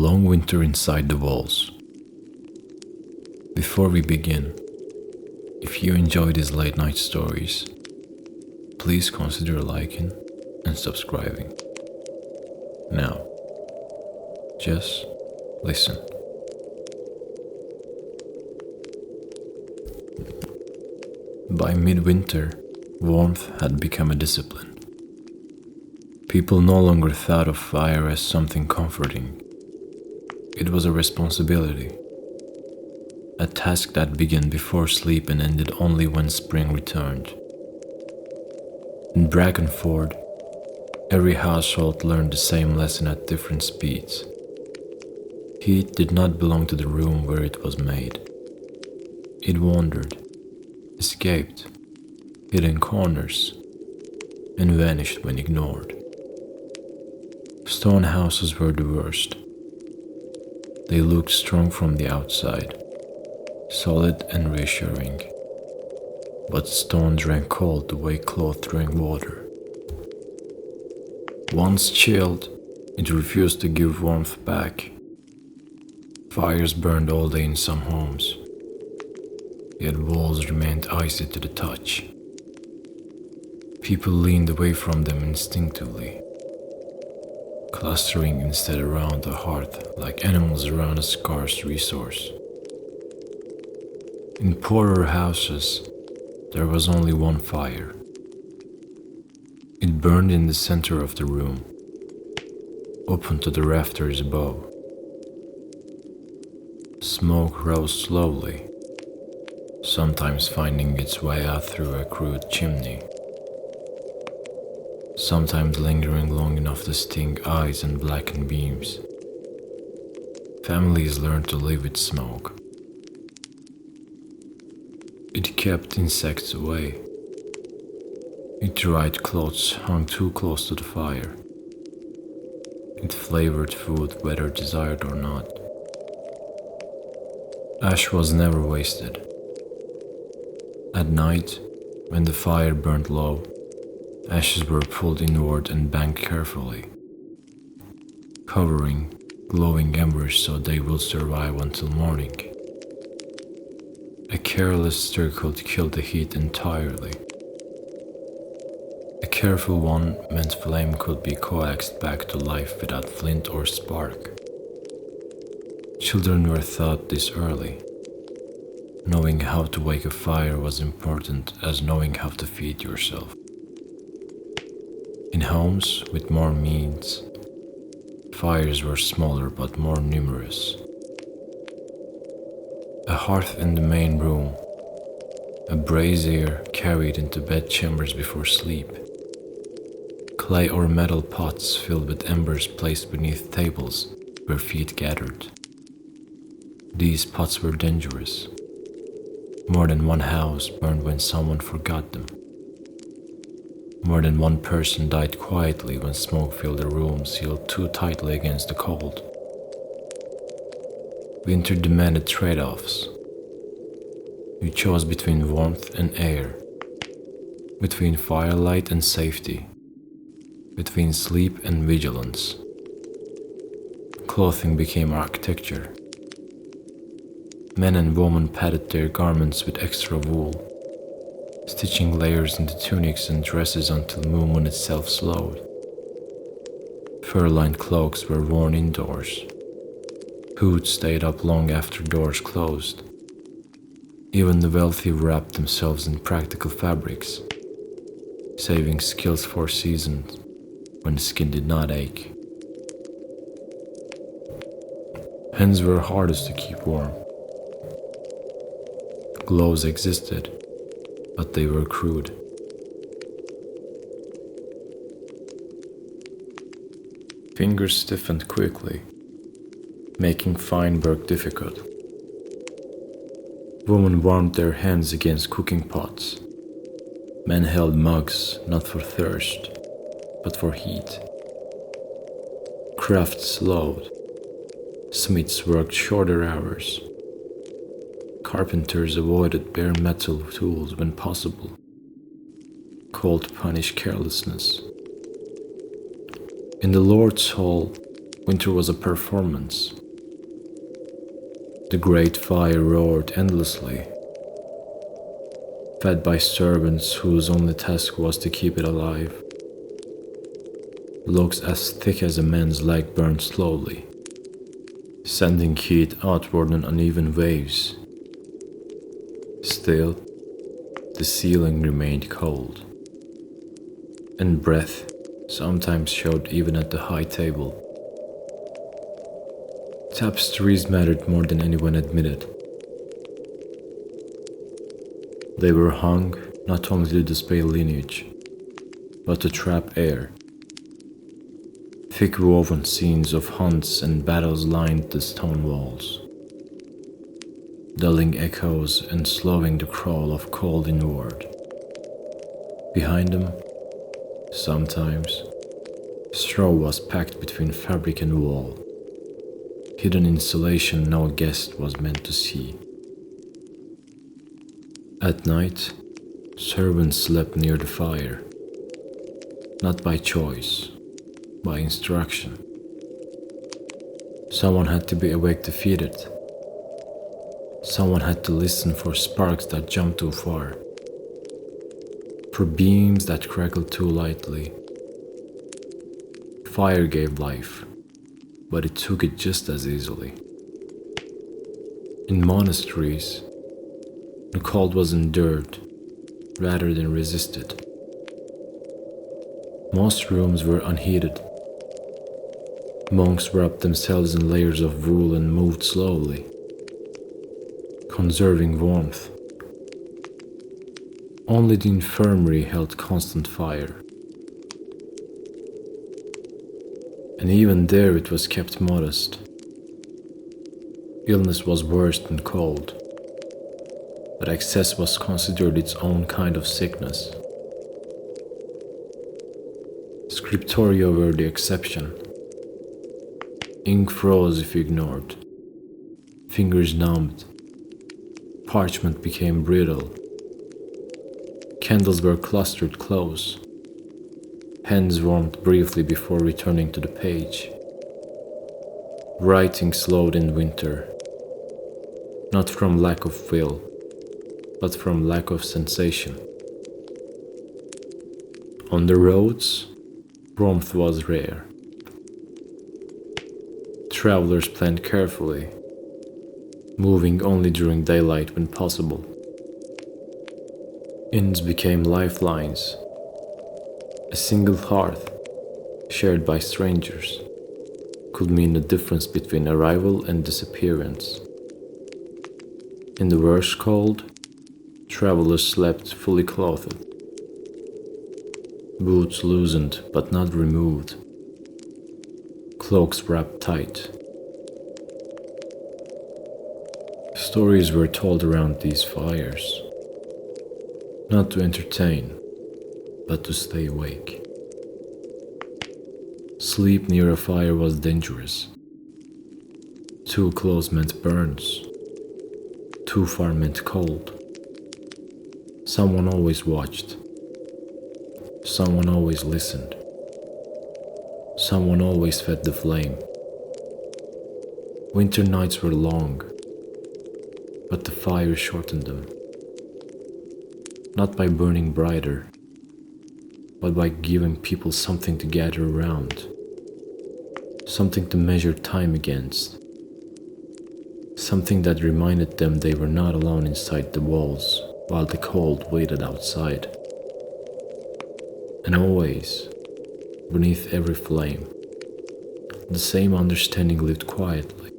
long winter inside the walls. Before we begin, if you enjoy these late night stories, please consider liking and subscribing. Now, just listen. By midwinter, warmth had become a discipline. People no longer thought of fire as something comforting. It was a responsibility, a task that began before sleep and ended only when spring returned. In Brackenford, every household learned the same lesson at different speeds. Heat did not belong to the room where it was made. It wandered, escaped, hid in corners, and vanished when ignored. Stone houses were the worst. They looked strong from the outside, solid and reassuring. But stone drank cold the way cloth drank water. Once chilled, it refused to give warmth back. Fires burned all day in some homes, yet walls remained icy to the touch. People leaned away from them instinctively, clustering instead around the hearth like animals around a scarce resource. In poorer houses, there was only one fire. It burned in the center of the room, open to the rafters above. Smoke rose slowly, sometimes finding its way out through a crude chimney, sometimes lingering long enough to sting eyes and blacken beams. Families learned to live with smoke. It kept insects away. It dried clothes hung too close to the fire. It flavored food whether desired or not. Ash was never wasted. At night, when the fire burned low, ashes were pulled inward and banked carefully, covering glowing embers so they will survive until morning. A careless stir could kill the heat entirely. A careful one meant flame could be coaxed back to life without flint or spark. Children were taught this early. Knowing how to wake a fire was important as knowing how to feed yourself. In homes with more means, fires were smaller but more numerous. A hearth in the main room, a brazier carried into bedchambers before sleep, clay or metal pots filled with embers placed beneath tables where feet gathered. These pots were dangerous. More than one house burned when someone forgot them. More than one person died quietly when smoke filled a room sealed too tightly against the cold. Winter demanded trade-offs. You chose between warmth and air, between firelight and safety, between sleep and vigilance. Clothing became architecture. Men and women padded their garments with extra wool, stitching layers into tunics and dresses until movement itself slowed. Fur-lined cloaks were worn indoors. Hoods stayed up long after doors closed. Even the wealthy wrapped themselves in practical fabrics, saving skills for seasons when the skin did not ache. Hands were hardest to keep warm. Gloves existed, but they were crude. Fingers stiffened quickly, making fine work difficult. Women warmed their hands against cooking pots. Men held mugs not for thirst, but for heat. Craft slowed. Smiths worked shorter hours. Carpenters avoided bare metal tools when possible. Cold punished carelessness. In the Lord's Hall, Winter was a performance. The great fire roared endlessly, fed by servants whose only task was to keep it alive. Logs as thick as a man's leg burned slowly, sending heat outward in uneven waves. Still, the ceiling remained cold, and breath sometimes showed even at the high table. Tapestries mattered more than anyone admitted. They were hung not only to display lineage, but to trap air. Thick woven scenes of hunts and battles lined the stone walls, dulling echoes and slowing the crawl of cold inward. Behind them, sometimes, straw was packed between fabric and wall, hidden insulation no guest was meant to see. At night, servants slept near the fire, not by choice, by instruction. Someone had to be awake to feed it. Someone had to listen for sparks that jumped too far, for beams that crackled too lightly. Fire gave life, but it took it just as easily. In monasteries, the cold was endured rather than resisted. Most rooms were unheated. Monks wrapped themselves in layers of wool and moved slowly, conserving warmth. Only the infirmary held constant fire. And even there it was kept modest. Illness was worse than cold, but excess was considered its own kind of sickness. Scriptoria were the exception. Ink froze if ignored. Fingers numbed. Parchment became brittle. Candles were clustered close. Hands warmed briefly before returning to the page. Writing slowed in winter, not from lack of will, but from lack of sensation. On the roads, warmth was rare. Travelers planned carefully, moving only during daylight when possible. Inns became lifelines. A single hearth, shared by strangers, could mean the difference between arrival and disappearance. In the worst cold, travelers slept fully clothed. Boots loosened but not removed. Cloaks wrapped tight. Stories were told around these fires, not to entertain, but to stay awake. Sleep near a fire was dangerous. Too close meant burns. Too far meant cold. Someone always watched. Someone always listened. Someone always fed the flame. Winter nights were long, but the fire shortened them. Not by burning brighter, but by giving people something to gather around, something to measure time against, something that reminded them they were not alone inside the walls while the cold waited outside. And always, beneath every flame, the same understanding lived quietly.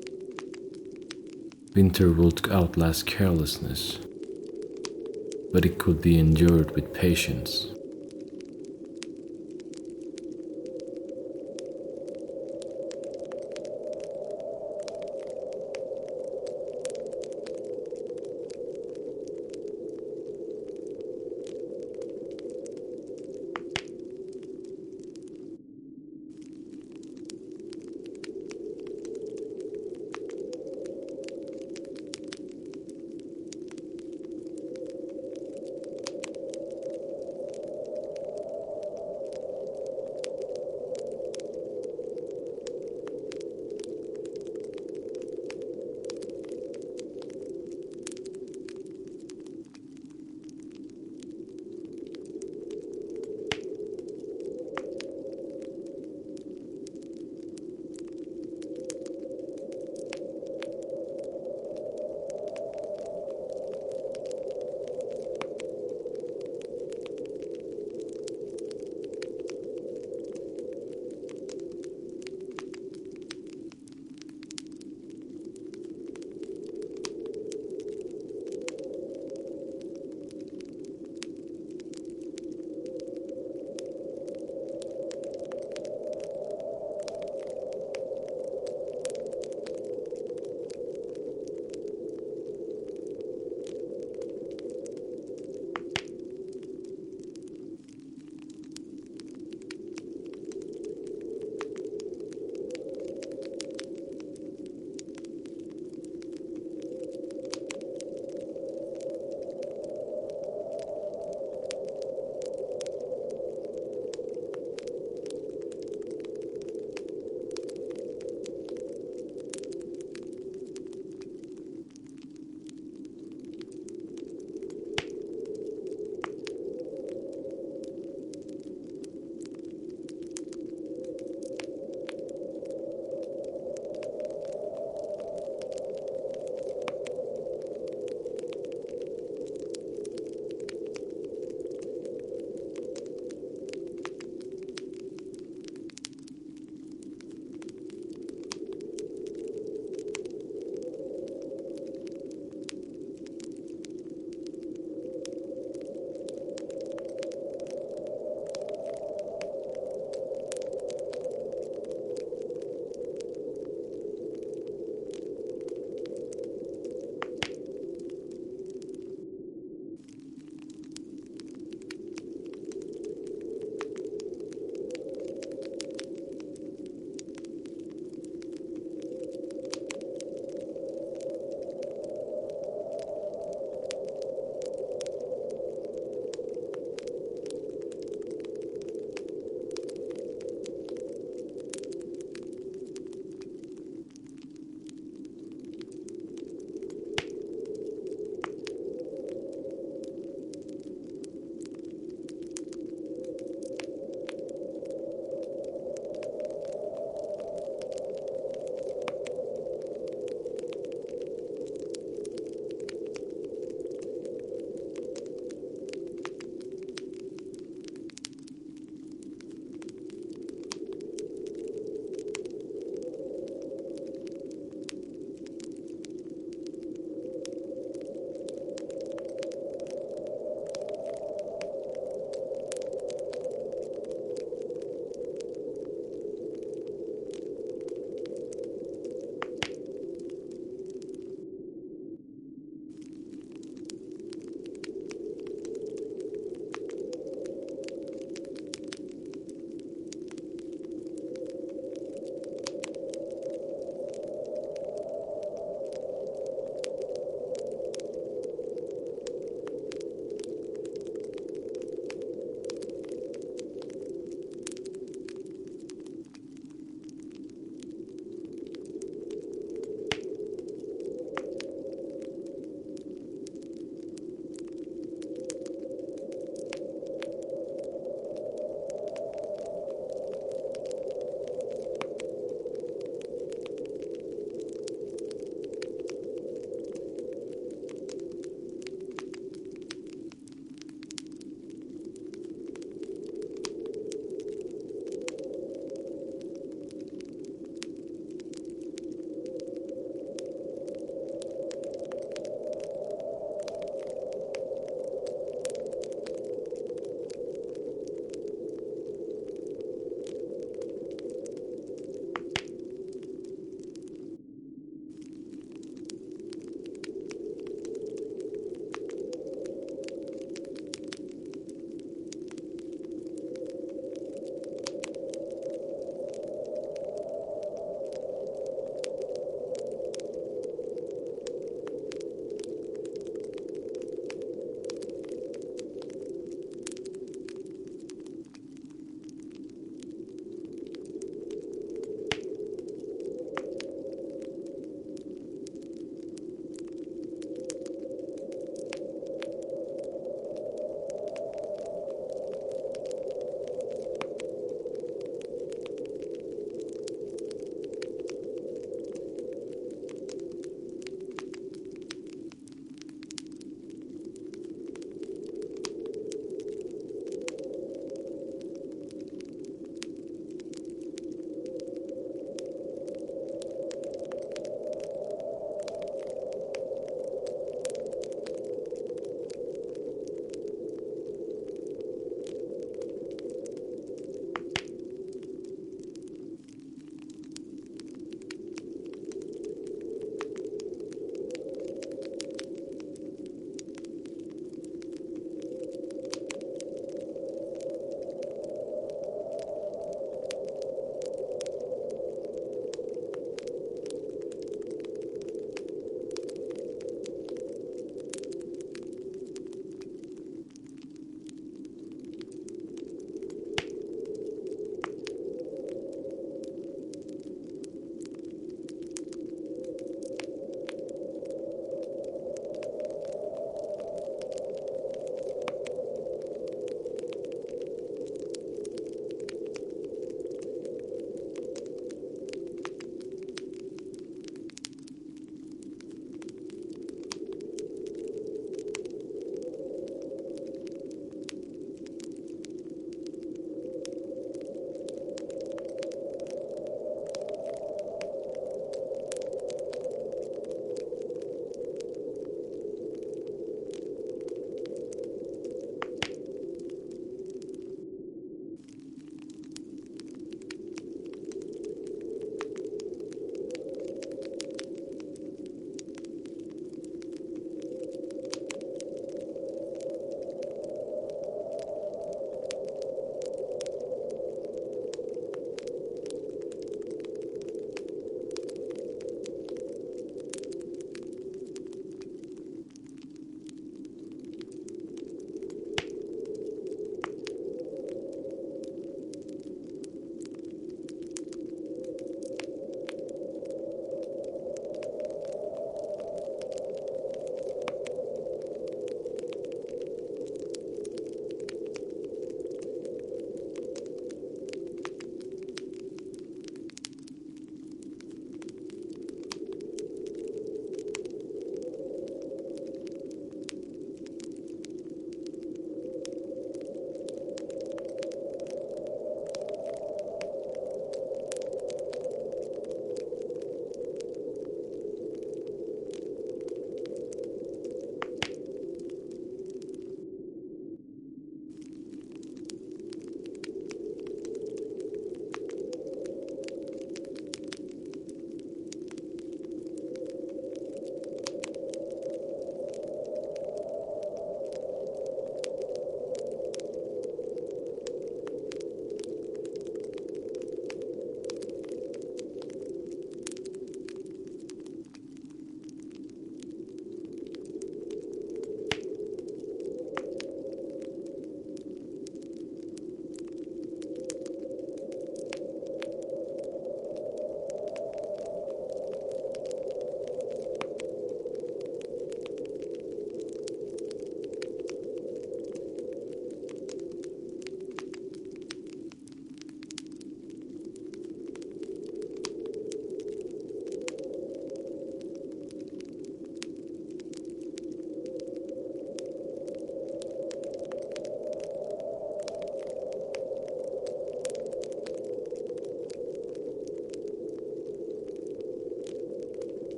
Winter would outlast carelessness, but it could be endured with patience.